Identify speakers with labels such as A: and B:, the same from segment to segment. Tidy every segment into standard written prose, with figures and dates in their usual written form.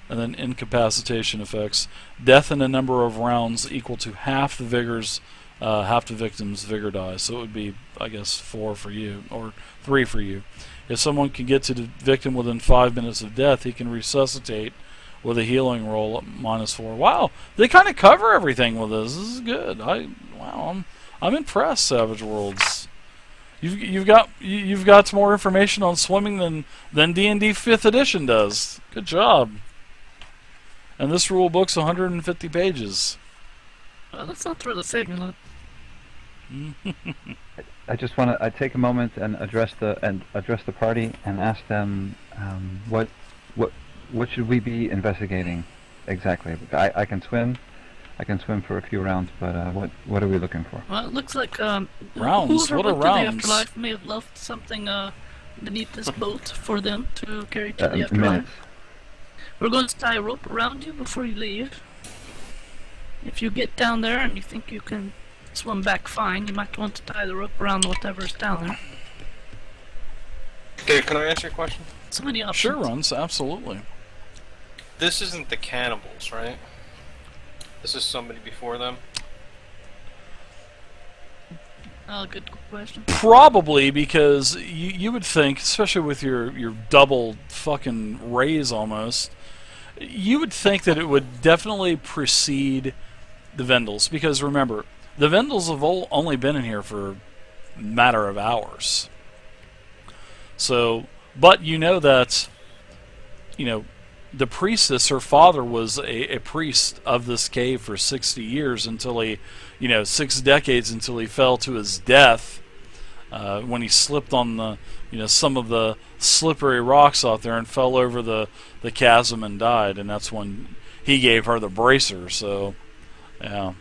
A: And then incapacitation effects. Death in a number of rounds equal to half the victim's vigor die. So it would be, I guess, 4 for you, or 3 for you. If someone can get to the victim within 5 minutes of death, he can resuscitate with a healing roll at -4. Wow, they kind of cover everything with this. This is good. I'm impressed, Savage Worlds. You've got more information on swimming than D&D 5th edition does. Good job. And this rule book's 150 pages.
B: That's not really saying a lot.
C: I just want to take a moment and address the party and ask them what should we be investigating exactly. I can swim. I can swim for a few rounds, but what are we looking for?
B: Well, it looks like
A: rounds.
B: whoever
A: What are
B: went to the
A: rounds?
B: afterlife may have left something beneath this boat for them to carry to the
C: Minutes.
B: afterlife. We're going to tie a rope around you before you leave. If you get down there and you think you can swim back fine, you might want to tie the rope around whatever's down there.
D: Okay, can I ask you a question?
B: So many options.
A: Sure, Runs, absolutely.
D: This isn't the cannibals, right? This is somebody before them?
B: Good question.
A: Probably, because you would think, especially with your double fucking raise almost, you would think that it would definitely precede the Vendahls. Because remember, the Vendahls have only been in here for a matter of hours. So, but you know that, the priestess, her father was a priest of this cave for 60 years until he, 6 decades until he fell to his death when he slipped on the, some of the slippery rocks out there and fell over the chasm and died. And that's when he gave her the bracer. So, yeah.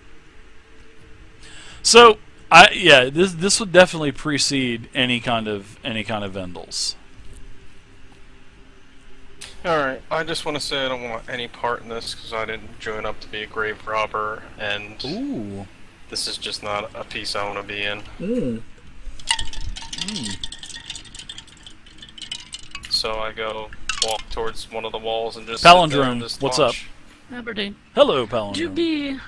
A: So, this would definitely precede any kind of Vendahls.
D: Alright, I just want to say I don't want any part in this because I didn't join up to be a grave robber, and
A: Ooh.
D: this is just not a piece I want to be in. So I go walk towards one of the walls and just sit there and
A: Palindrome,
D: just
A: what's
D: watch.
B: Aberdeen.
A: Hello,
B: Would you
A: Palindrome.
B: be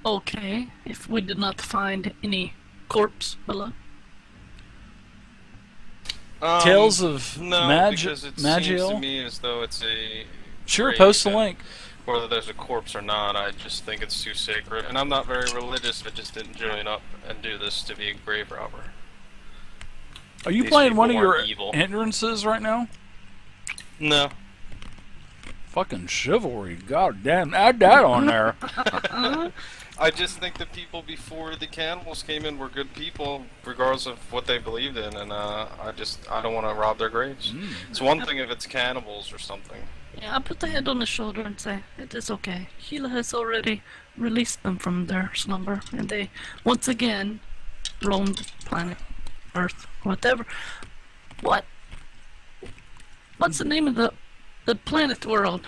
B: okay if we did not find any corpse below?
A: Tales of
D: No, because it seems to
A: Magiel?
D: me as though it's a
A: Sure,
D: grave,
A: post the
D: and
A: link.
D: whether there's a corpse or not, I just think it's too sacred. And I'm not very religious, I just didn't join up and do this to be a grave robber.
A: Are you
D: These
A: playing one of
D: people
A: your
D: aren't evil.
A: hindrances right now?
D: No.
A: Fucking chivalry, god damn, add that on there.
D: I just think the people before the cannibals came in were good people, regardless of what they believed in, and I don't want to rob their graves. It's one thing if it's cannibals or something.
B: Yeah, I'll put the head on the shoulder and say, it is okay. Hela has already released them from their slumber, and they, once again, roamed planet Earth, whatever. What's the name of the planet world?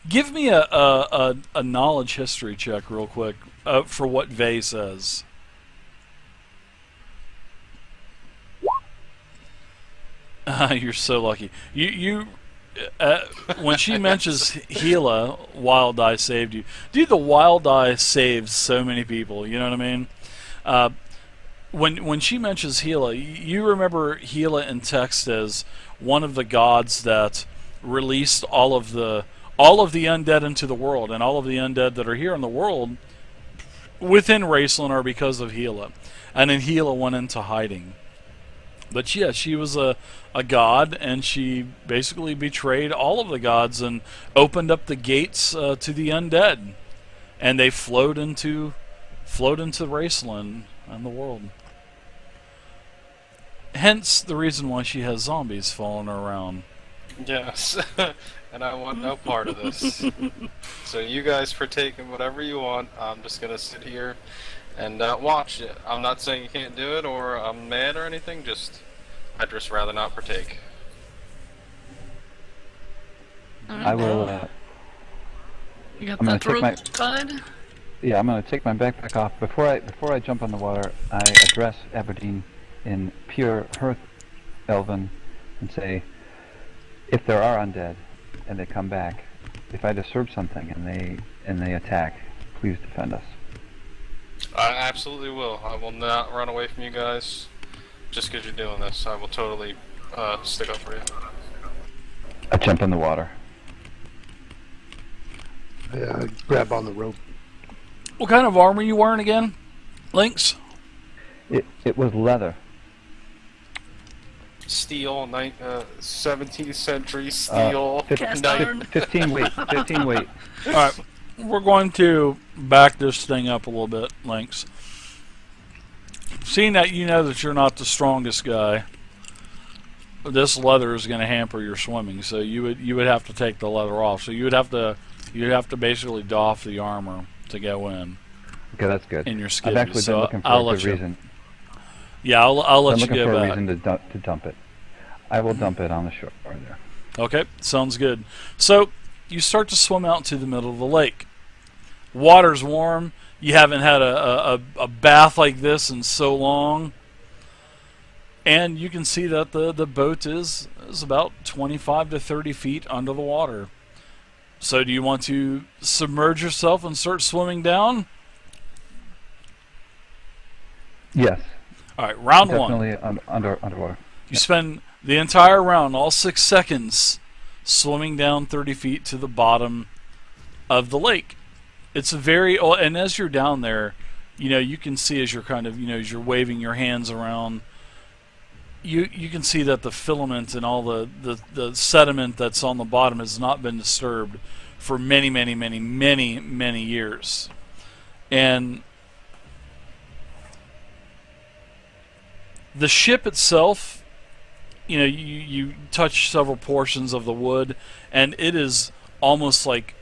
A: Give me a knowledge history check real quick for what Vey says. You're so lucky. When she mentions Hela, Wild Eye saved you. Dude, the Wild Eye saves so many people. You know what I mean? When she mentions Hela, you remember Hela in text as one of the gods that released all of the undead into the world, and all of the undead that are here in the world within Raceland are because of Hela. And then Hela went into hiding. But yeah, she was a god, and she basically betrayed all of the gods and opened up the gates to the undead, and they flowed into Raceland and the world. Hence the reason why she has zombies following her around.
D: Yes, and I want no part of this. So you guys partake in whatever you want. I'm just gonna sit here and watch it. I'm not saying you can't do it or I'm mad or anything. I'd just rather not partake.
C: I will.
B: You got
C: I'm gonna
B: that
C: take
B: rope
C: my-
B: tied?
C: Yeah, I'm gonna take my backpack off before I jump on the water. I address Aberdeen in pure Hearth Elven and say, if there are undead and they come back, if I disturb something and they attack, please defend us.
D: I absolutely will. I will not run away from you guys just because you're doing this. I will totally stick up for you.
C: I jump in the water.
E: I grab on the rope.
A: What kind of armor you wearing again, Lynx?
C: It was leather.
D: Steel, 17th century steel.
B: Cast iron.
C: 15 weight. 15 weight.
A: All right, we're going to back this thing up a little bit, Lynx. Seeing that you know that you're not the strongest guy, this leather is going to hamper your swimming. So you would have to take the leather off. So you'd have to basically doff the armor to go in.
C: Okay, that's good.
A: In your skivvies.
C: I've actually been looking for a good reason.
A: Yeah, I'll let
C: I'm
A: you
C: looking
A: go
C: for a
A: back.
C: reason to dump it. I will dump it on the shore there.
A: Okay, sounds good. So you start to swim out to the middle of the lake. Water's warm. You haven't had a bath like this in so long. And you can see that the boat is about 25 to 30 feet under the water. So do you want to submerge yourself and start swimming down?
C: Yes.
A: All right, round one.
C: Definitely underwater.
A: You spend the entire round, all 6 seconds, swimming down 30 feet to the bottom of the lake. It's and as you're down there, you can see as you're kind of, as you're waving your hands around, you can see that the filament and all the sediment that's on the bottom has not been disturbed for many, many, many, many, many years. And the ship itself, you touch several portions of the wood, and it is almost like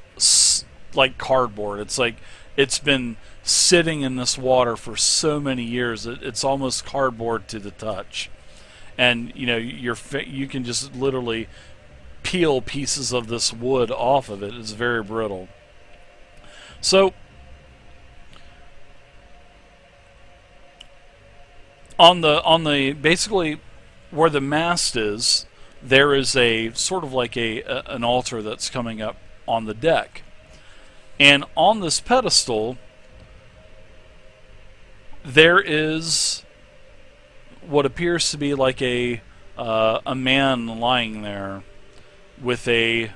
A: cardboard. It's like it's been sitting in this water for so many years. It's almost cardboard to the touch. And you can just literally peel pieces of this wood off of it. It's very brittle. So on the basically where the mast is, there is a sort of like an altar that's coming up on the deck. And on this pedestal there is what appears to be like a man lying there with a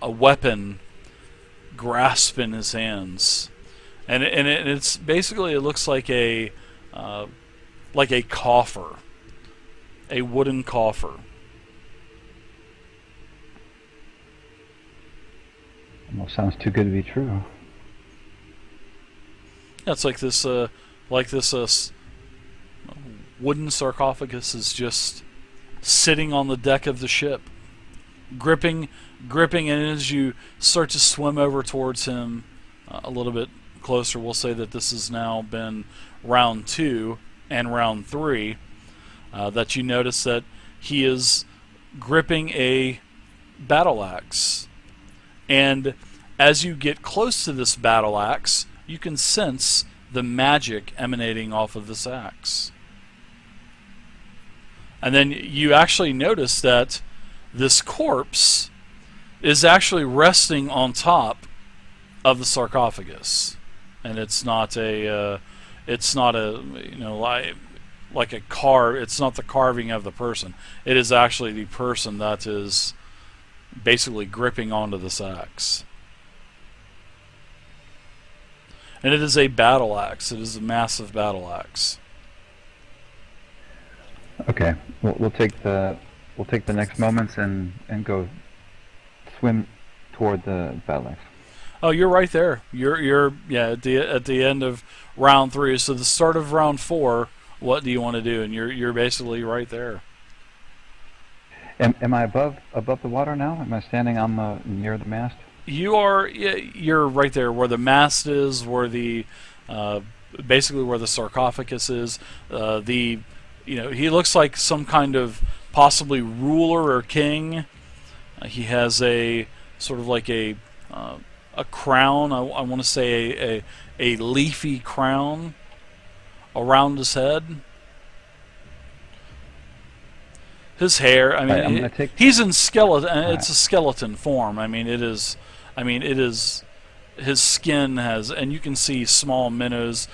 A: weapon grasped in his hands, and it's basically, it looks like a coffer, a wooden coffer.
C: Almost sounds too good to be true.
A: Yeah, it's like this wooden sarcophagus is just sitting on the deck of the ship, gripping, and as you start to swim over towards him a little bit closer, we'll say that this has now been round 2 and round 3, that you notice that he is gripping a battle axe. And as you get close to this battle axe, you can sense the magic emanating off of this axe. And then you actually notice that this corpse is actually resting on top of the sarcophagus, and it's not a like a it's not the carving of the person. It is actually the person that is basically gripping onto this axe. And it is a battle axe. It is a massive battle axe.
C: Okay, we'll take the next moments and go swim toward the battle axe.
A: Oh, you're right there. You're at the end of round 3. So the start of round 4. What do you want to do? And you're basically right there.
C: Am I above the water now? Am I standing on near the mast?
A: You are. You're right there where the mast is, where the basically where the sarcophagus is. He looks like some kind of possibly ruler or king. He has a sort of like a crown. I want to say a leafy crown around his head. His hair. I mean,
C: I'm gonna take.
A: he's in skeleton.
C: Alright.
A: It's a skeleton form. I mean, it is. I mean, it is. His skin has, and you can see small minnows,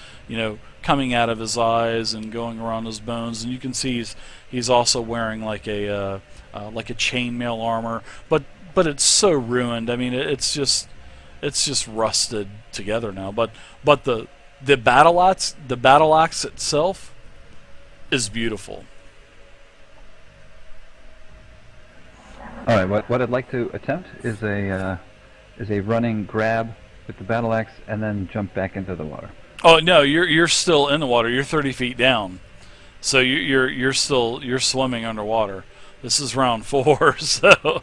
A: coming out of his eyes and going around his bones, and you can see he's also wearing like a chainmail armor, but it's so ruined. I mean, it's just rusted together now. But the battle axe itself is beautiful.
C: All right. What I'd like to attempt is a running grab with the battle axe and then jump back into the water.
A: Oh no, you're still in the water. You're 30 feet down, so you're swimming underwater. This is round 4, so.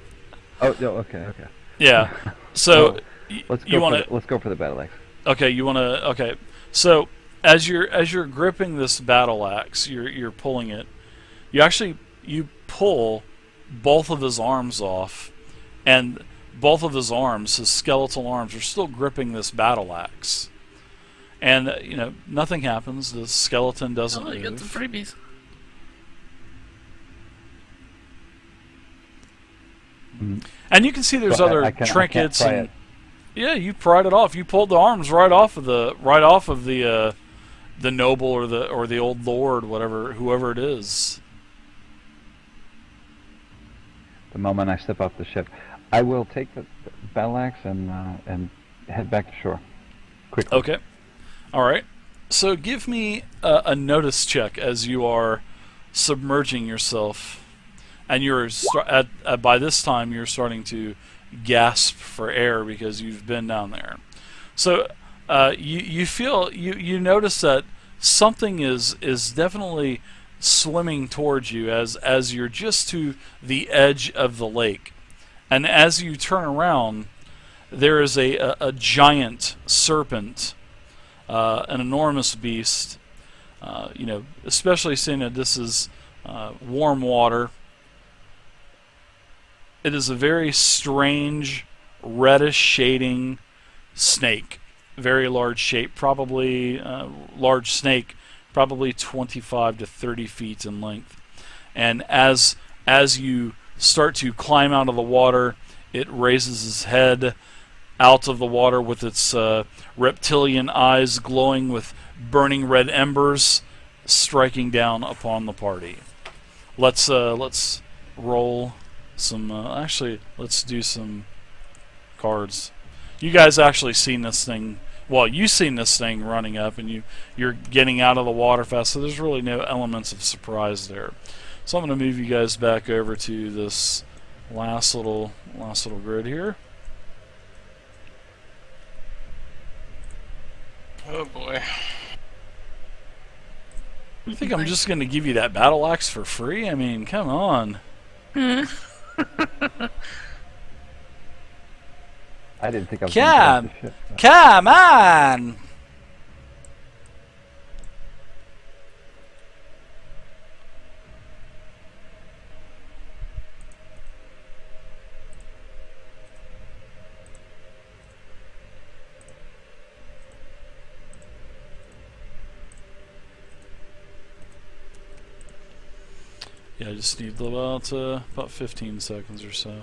C: Oh, no, okay.
A: Yeah. So
C: Let's go for the battle axe.
A: Okay, you want to. Okay, so as you're gripping this battle axe, you're pulling it. You pull both of his arms off, and both of his arms, his skeletal arms, are still gripping this battle axe. And nothing happens. The skeleton doesn't
B: Oh, you got
A: move.
B: the freebies.
A: And you can see there's
C: So
A: other
C: I can't
A: trinkets
C: pry
A: and
C: it.
A: yeah, you pried it off. You pulled the arms right off of the noble or the old lord, whoever it is.
C: The moment I step off the ship, I will take the battle axe and head back to shore. Quickly.
A: Okay. All right. So give me a notice check as you are submerging yourself, and by this time you're starting to gasp for air because you've been down there. So you notice that something is definitely swimming towards you as you're just to the edge of the lake, and as you turn around, there is a giant serpent, an enormous beast. Especially seeing that this is warm water. It is a very strange, reddish shading snake. Very large shape, probably large snake, probably 25 to 30 feet in length. And as you start to climb out of the water, it raises its head out of the water with its reptilian eyes glowing with burning red embers, striking down upon the party. Let's roll some. Actually, let's do some cards. You guys actually seen this thing. Well, you've seen this thing running up, and you're getting out of the water fast. So there's really no elements of surprise there. So I'm going to move you guys back over to this last little grid here.
D: Oh boy.
A: I think I'm just going to give you that battle axe for free. I mean, come on.
C: I didn't think I was going to get off the ship.
A: Come on! Yeah, I just need about 15 seconds or so.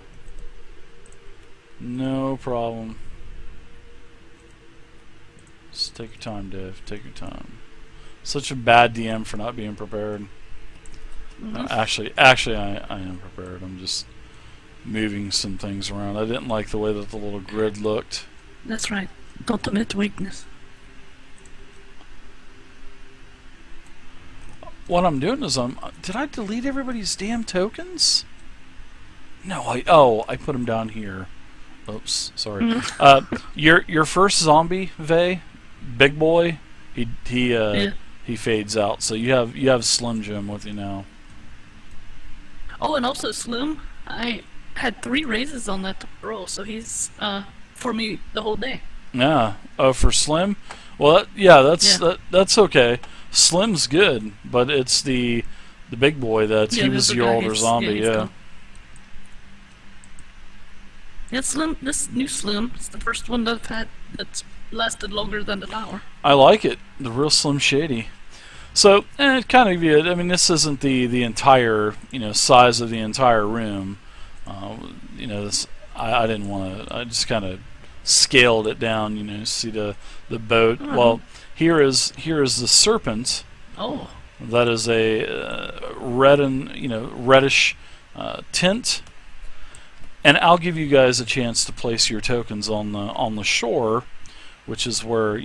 A: No problem. Just take your time, Dave. Take your time. Such a bad DM for not being prepared. No, actually, I am prepared. I'm just moving some things around. I didn't like the way that the little grid looked.
B: That's right. Ultimate weakness.
A: What I'm doing is did I delete everybody's damn tokens? No, I put them down here. Oops, sorry. Your first zombie, Vey, big boy, he fades out. So you have Slim Jim with you now.
B: Oh, and also Slim, I had 3 raises on that roll, so he's for me the whole day.
A: Yeah. Oh, for Slim? Well, that's okay. Slim's good, but it's the big boy he was your older zombie. Yeah.
B: Yeah, Slim. This new Slim is the first one that I've had that's lasted longer than an hour.
A: I like it. The real Slim Shady. So, kind of, I mean, this isn't the entire, size of the entire room. This, I didn't want to. I just kind of scaled it down. See the boat.
B: Uh-huh.
A: Well, here is the serpent.
B: Oh.
A: That is a red and reddish tint. And I'll give you guys a chance to place your tokens on the shore, which is where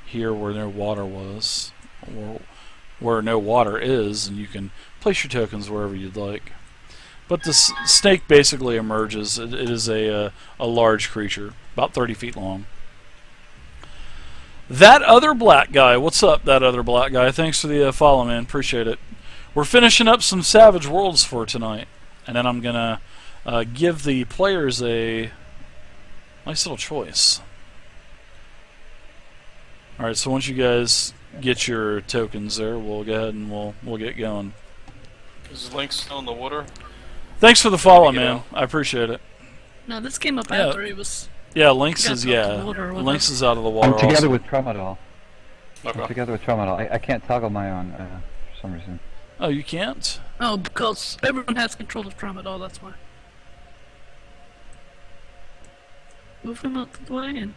A: here where no water was, or where no water is, and you can place your tokens wherever you'd like. But the snake basically emerges. It is a large creature, about 30 feet long. That other black guy, what's up, that other black guy? Thanks for the follow, man. Appreciate it. We're finishing up some Savage Worlds for tonight, and then I'm gonna give the players a nice little choice. All right, so once you guys get your tokens there, we'll go ahead and we'll get going.
D: Is Link still in the water?
A: Thanks for the follow,
D: Maybe,
A: man. I appreciate it.
B: No, this came up
A: Yeah.
B: after he was.
A: Yeah, Lynx
B: Got
A: is
B: out of the water or whatever.
A: Lynx is out of the water.
C: I'm together
A: also.
C: with Tramadol.
D: Okay.
C: I'm together with Tramadol. I can't toggle my own for some reason.
A: Oh, you can't?
B: Oh, because everyone has control of Tramadol, that's why. Move him out of the way and.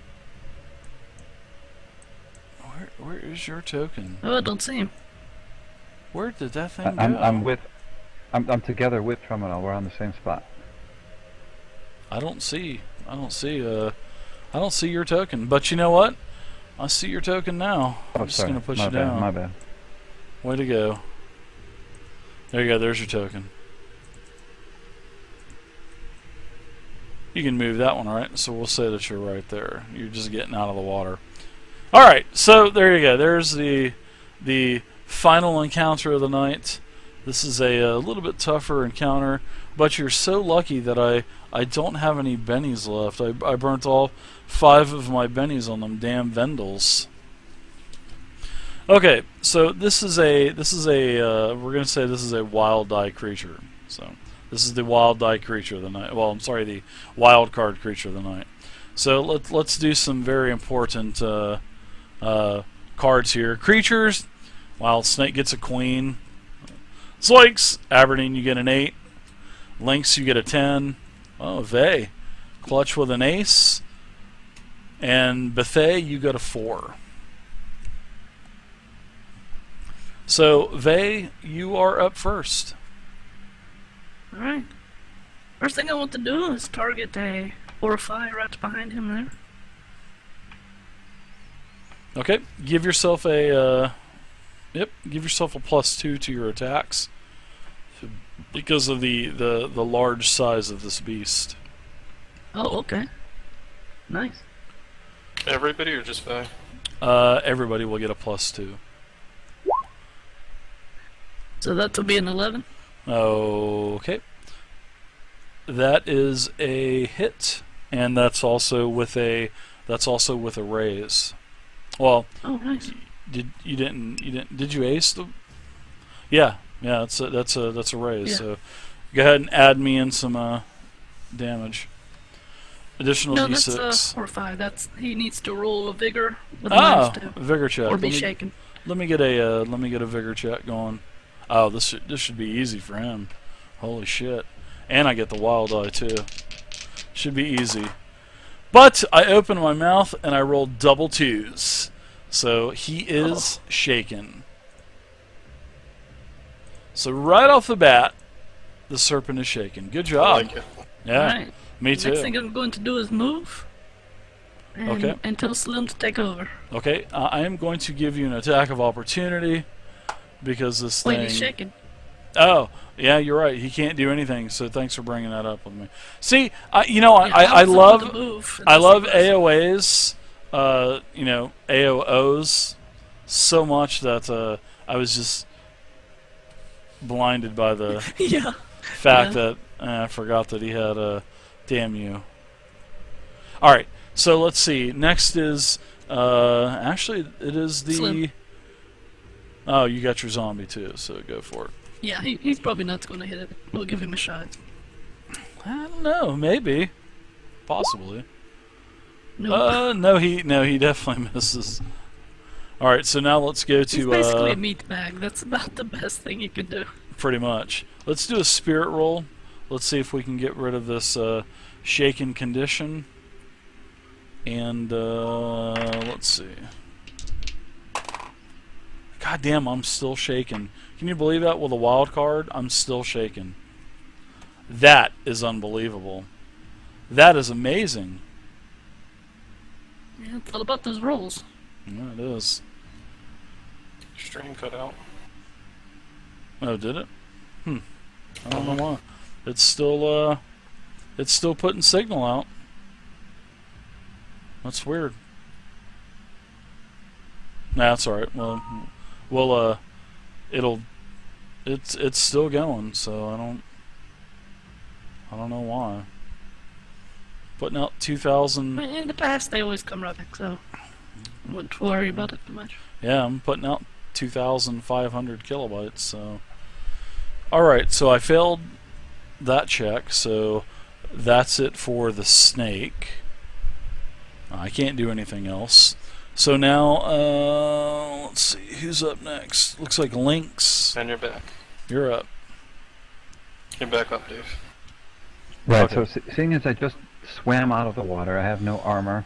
A: Where is your token?
B: Oh, I don't see him.
A: Where did that thing go?
C: I'm together with Tramadol. We're on the same spot.
A: I don't see your token. But you know what? I see your token now.
C: Oh,
A: I'm just
C: sorry.
A: gonna push
C: my
A: you
C: bad,
A: down.
C: My bad.
A: Way to go. There you go, there's your token. You can move that one, alright? So we'll say that you're right there. You're just getting out of the water. Alright, so there you go. There's the final encounter of the night. This is a little bit tougher encounter, but you're so lucky that I don't have any bennies left. I burnt all 5 of my bennies on them damn Vendahls. Okay, so this is a we're gonna say this is a wild die creature. So this is the wild die creature of the night. Well, I'm sorry, the wild card creature of the night. So let's do some very important cards here. Creatures. Wild snake gets a queen. Zoinks! Aberdeen, you get an 8. Lynx, you get a 10. Oh, Vey. Clutch with an ace. And Bethay, you got a 4. So, Vey, you are up first.
B: Alright. First thing I want to do is target a Horrify right behind him there.
A: Okay, give yourself a give yourself a +2 to your attacks because of the large size of this beast.
B: Oh, okay. Nice.
D: Everybody or just Faye?
A: Everybody will get a +2.
B: So that will be an 11.
A: Okay. That is a hit, and that's also with a raise. Well,
B: Oh, nice.
A: did you ace the? Yeah, that's a raise.
B: Yeah.
A: So go ahead and add me in some damage. Additional
B: No,
A: d6.
B: that's Horrify. That's he needs to roll a vigor with a -2
A: vigor check.
B: or be shaken.
A: Let me get a vigor check going. Oh, this should be easy for him. Holy shit! And I get the wild eye too. Should be easy. But I opened my mouth and I rolled double 2s, so he is shaken. So right off the bat, the serpent is shaken. Good
D: I
A: job.
D: like it.
A: Yeah,
B: Alright.
A: me
B: Next thing
A: too.
B: I'm going to do is move.
A: Okay.
B: And tell Slim to take over.
A: Okay, I am going to give you an attack of opportunity because this
B: Wait,
A: thing.
B: he's shaking.
A: Oh, yeah, you're right. He can't do anything. So thanks for bringing that up with me. See, I
B: Yeah,
A: I
B: was
A: love
B: on the move, and
A: I
B: that's
A: love
B: the person.
A: AOAs, AOOs so much that I was just blinded by the
B: Yeah.
A: fact that I forgot that he had a damn you. All right, so let's see. Next is actually it is the.
B: Slim.
A: Oh, you got your zombie too, so go for it.
B: Yeah, he's probably not going to hit it. We'll give him a shot.
A: I don't know, maybe, possibly.
B: Nope.
A: No, he definitely misses. All right, so now let's go
B: He's
A: to
B: basically a meat bag. That's about the best thing you can do.
A: pretty much. Let's do a spirit roll. Let's see if we can get rid of this shaken condition. And let's see. God damn, I'm still shaken. Can you believe that? With a wild card, I'm still shaken. That is unbelievable. That is amazing.
B: Yeah, it's all about those rolls.
A: Yeah, it is.
D: Stream cut out.
A: Oh, did it? I don't know why. It's still putting signal out. That's weird. Nah, that's alright. Well, it's still going, so I don't know why. Putting out 2,000.
B: In the past, they always come right back, so wouldn't worry about it too much.
A: Yeah, I'm putting out 2,500 kilobytes. So, all right. So I failed that check. So that's it for the snake. I can't do anything else. So now, let's see who's up next. Looks like Lynx.
D: And you're back.
A: You're up.
D: You're back up, Dave.
C: Right.
A: Okay.
C: So seeing as I just swam out of the water, I have no armor,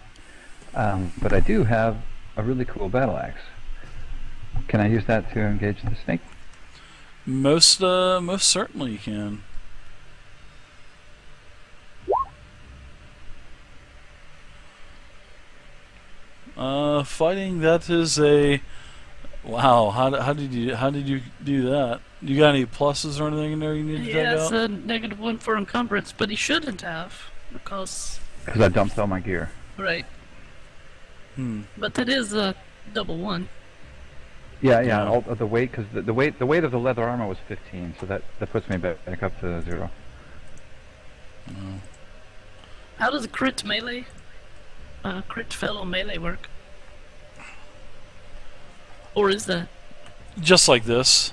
C: but I do have a really cool battle axe. Can I use that to engage the snake?
A: Most certainly you can. Fighting, that is a wow. How did you do that? You got any pluses or anything in there you need to
B: Yeah,
A: take
B: it's
A: out?
B: a -1 for encumbrance, but he shouldn't have, because
C: Because I dumped all my gear.
B: right.
A: Hmm.
B: But it is a +1.
C: Yeah,
A: Yeah.
C: all of the weight, because the weight of the leather armor was 15, so that puts me back up to 0.
B: How does crit melee, crit fellow melee work? Or is that?
A: Just like this.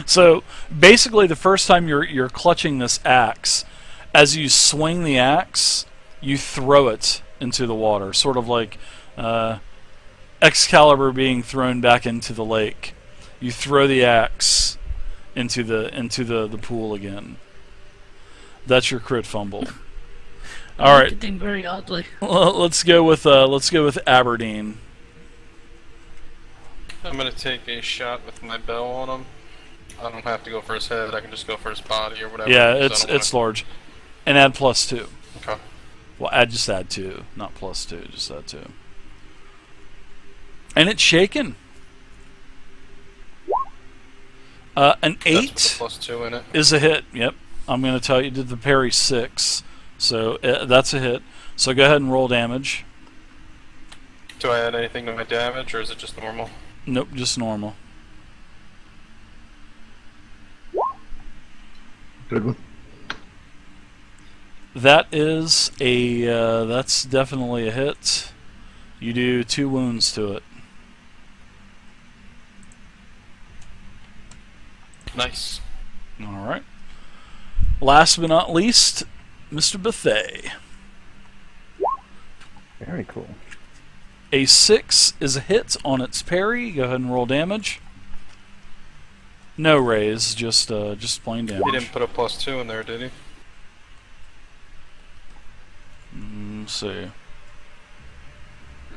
A: So basically, the first time you're clutching this axe, as you swing the axe, you throw it into the water, sort of like Excalibur being thrown back into the lake. You throw the axe into the pool again. That's your crit fumble. All right,
B: Acting very oddly.
A: let's go with Aberdeen.
D: I'm gonna take a shot with my bow on him. I don't have to go for his head. I can just go for his body or whatever.
A: Yeah,
D: 'cause I
A: it's
D: don't wanna-
A: large, and add +2.
D: Okay.
A: Well, just add 2, not +2. Just add 2. And it's shaken. An
D: That's
A: 8
D: with the +2 in it.
A: is a hit. Yep, I'm going to tell you. Did the parry 6, so that's a hit. So go ahead and roll damage.
D: Do I add anything to my damage, or is it just normal?
A: Nope, just normal.
E: Good one.
A: That is that's definitely a hit. You do 2 wounds to it.
D: Nice.
A: All right. Last but not least, Mr. Bethay.
C: Very cool.
A: A 6 is a hit on its parry. Go ahead and roll damage. No raise, just plain damage.
D: He didn't put a +2 in there, did he?
A: Let's see.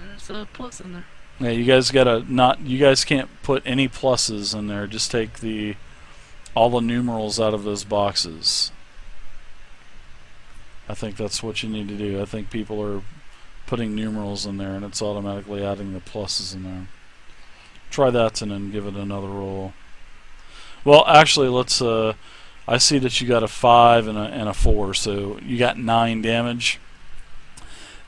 B: There's a plus in there.
A: Yeah, you guys gotta not. You guys can't put any pluses in there. Just take all the numerals out of those boxes. I think that's what you need to do. I think people are putting numerals in there, and it's automatically adding the pluses in there. Try that and then give it another roll. Well, actually, let's. I see that you got a 5 and a 4, so you got 9 damage.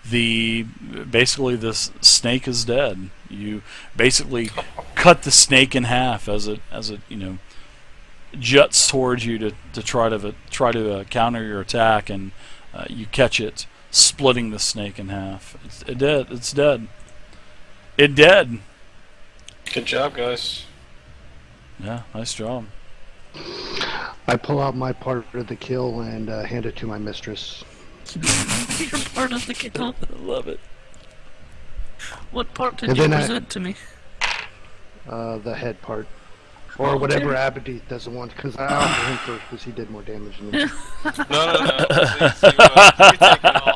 A: Basically this snake is dead. You basically cut the snake in half as it juts towards you to try to counter your attack, and you catch it, splitting the snake in half. It's dead. It's dead. It dead.
D: Good job, guys.
A: Yeah, nice job.
E: I pull out my part of the kill and hand it to my mistress.
B: You're part of the kill.
A: I love it.
B: What part did
E: And
B: you
E: then
B: present to me?
E: The head part. Or whatever Aberdeen doesn't want, because I'll do him first, because he did more damage than me.
D: No. Please, you take it all.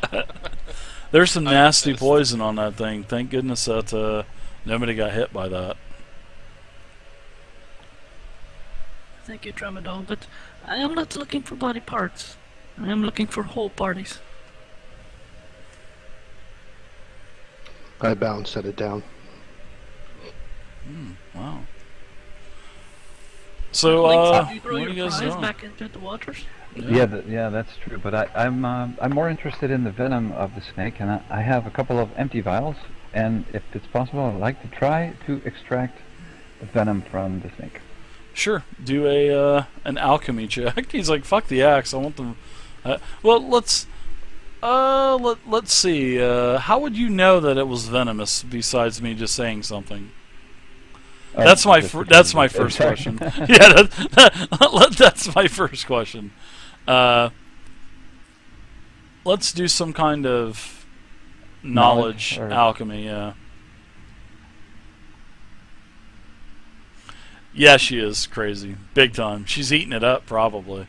A: There's some
D: I'm
A: nasty
D: pissed.
A: poison on that thing. Thank goodness that nobody got hit by that.
B: Thank you, Tramadol, but I am not looking for body parts. I am looking for whole parties.
E: I bow and set it down.
A: Wow. So,
B: Like, you throw
A: what are
B: your
A: you guys
B: prize
A: doing?
B: back into the waters?
C: Yeah, that's true. But I'm more interested in the venom of the snake, and I have a couple of empty vials. And if it's possible, I'd like to try to extract the venom from the snake.
A: Sure. Do an alchemy check. He's like, fuck the axe. I want them. Well, let's see. How would you know that it was venomous besides me just saying something? That's my first question. Yeah, that's my first question. Let's do some kind of knowledge
C: or-
A: alchemy. Yeah. Yeah, she is crazy, big time. She's eating it up, probably.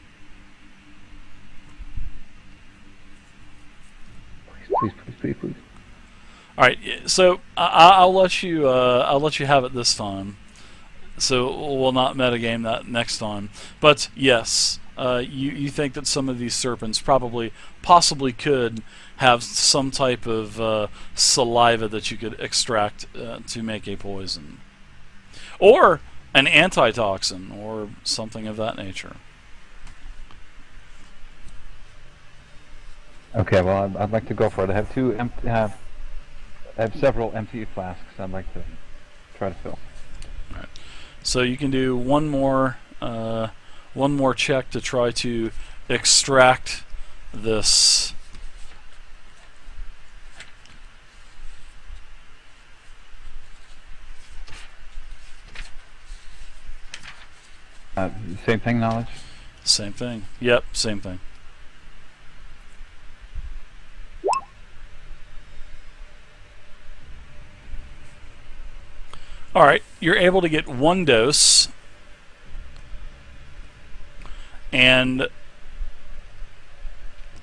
C: Please.
A: All right, so I'll let you have it this time. So we'll not metagame that next time. But yes, you think that some of these serpents possibly could have some type of saliva that you could extract to make a poison, or an antitoxin, or something of that nature.
C: Okay, well, I'd like to go for it. I have several empty flasks I'd like to try to fill.
A: So you can do one more check to try to extract this.
C: Same thing, knowledge?
A: Same thing. Yep, same thing. Alright, you're able to get one dose, and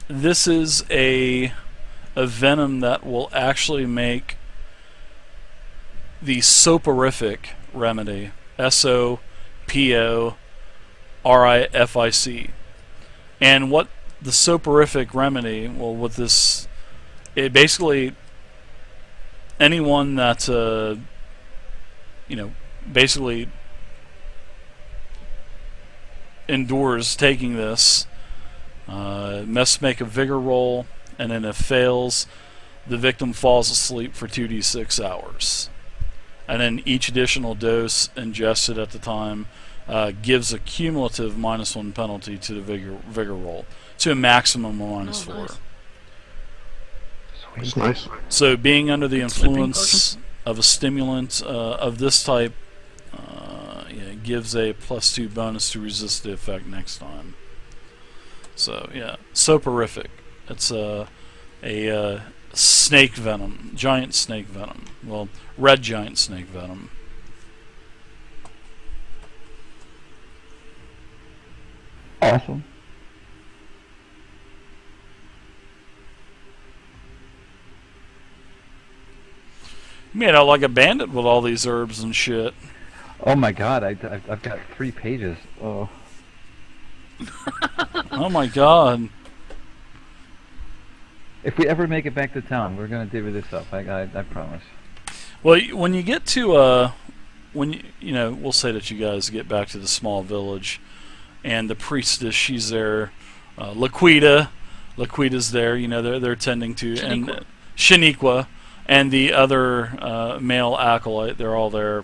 A: this is a venom that will actually make the soporific remedy. SOPORIFIC. And what the soporific remedy, well, with this, it basically, anyone that basically endures taking this must make a vigor roll, and then if fails, the victim falls asleep for 2d6 hours. And then each additional dose ingested at the time gives a cumulative -1 penalty to the vigor roll, to a maximum of -4.
B: Nice.
E: It's nice.
A: So being under the
B: Sleeping
A: influence of a stimulant of this type gives a +2 bonus to resist the effect next time. So yeah, soporific. It's a snake venom, giant snake venom. Well, red giant snake venom.
C: Awesome.
A: You made out like a bandit with all these herbs and shit.
C: Oh my god, I've got 3 pages. Oh.
A: Oh my god.
C: If we ever make it back to town, we're gonna divvy this up. I promise.
A: Well, when you get to we'll say that you guys get back to the small village, and the priestess, she's there. Laqueeta's there. They're tending to and Shaniqua and the other male acolyte. They're all there,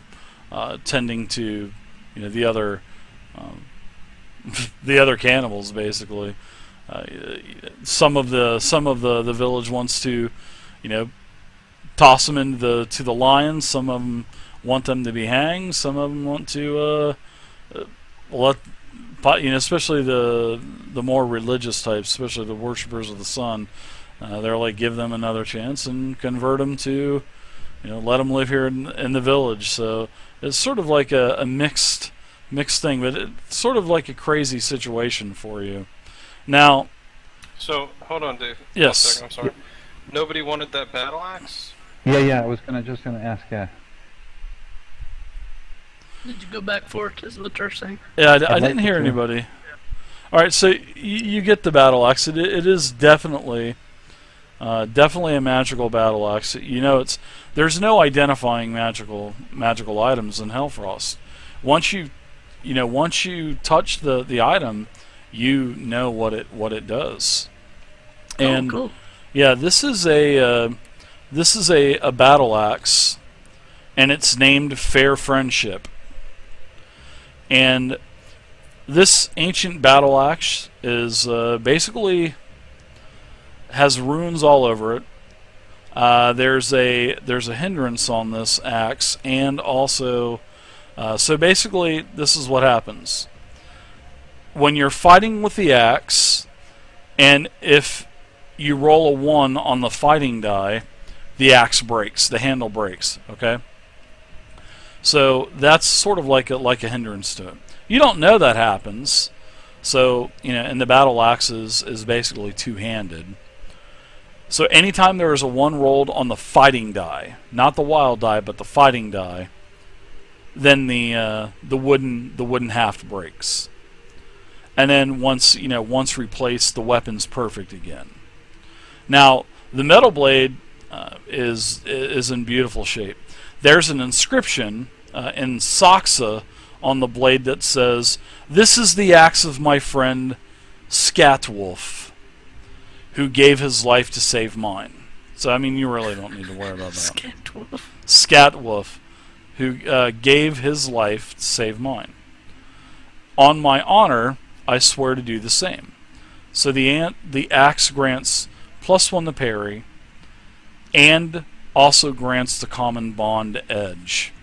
A: tending to the other the other cannibals, basically. Some of the village wants to, toss them into to the lions. Some of them want them to be hanged. Some of them want to let, especially the the more religious types, especially the worshippers of the sun, they're like, give them another chance and convert them to, let them live here in the village. So it's sort of like a mixed thing, but it's sort of like a crazy situation for you. Now,
D: So, hold on, Dave.
A: Yes.
D: 1 second, I'm sorry. Nobody wanted that battle axe?
C: Yeah. I was just gonna ask. Yeah.
B: Did you go back for it? Is what they're saying.
A: yeah, I
C: like
A: didn't hear
C: to.
A: anybody. All right, so you get the battle axe. It is definitely a magical battle axe. There's no identifying magical items in Hellfrost. Once you touch the item, you know what it does. And
B: oh, cool.
A: yeah, this is a battle axe, and it's named Fair Friendship. And this ancient battle axe is basically has runes all over it. There's a hindrance on this axe, and also, so basically, this is what happens when you're fighting with the axe, and if you roll a 1 on the fighting die, the axe breaks, the handle breaks. Okay. So that's sort of like a hindrance to it. You don't know that happens, so and the battle axe is basically two-handed. So anytime there is a 1 rolled on the fighting die, not the wild die, but the fighting die, then the wooden haft breaks, and then once replaced, the weapon's perfect again. Now the metal blade is in beautiful shape. There's an inscription in Saxa on the blade that says, "This is the axe of my friend Scatwolf, who gave his life to save mine." So, I mean, you really don't need to worry about that. Scatwolf, who gave his life to save mine. On my honor, I swear to do the same. So the axe grants +1 to parry, and also grants the common bond edge.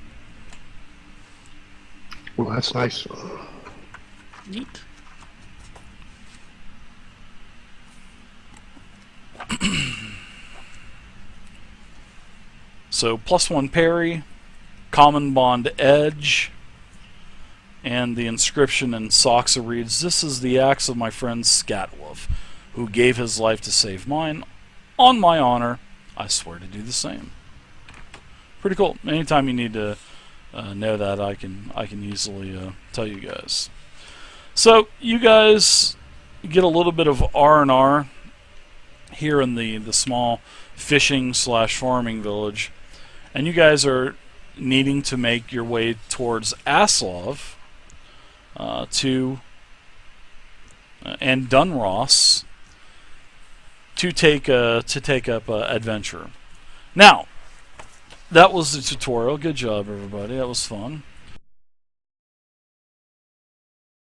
E: Well, that's nice.
B: Neat.
A: So +1 parry, common bond edge, and the inscription in Saxa reads, "This is the axe of my friend Scatwolf, who gave his life to save mine. On my honor, I swear to do the same." Pretty cool. Anytime you need to know that, I can easily tell you guys. So you guys get a little bit of R&R here in the small fishing/farming village, and you guys are needing to make your way towards Aslov and Dunross to take up adventure. Now, that was the tutorial. Good job, everybody. That was fun.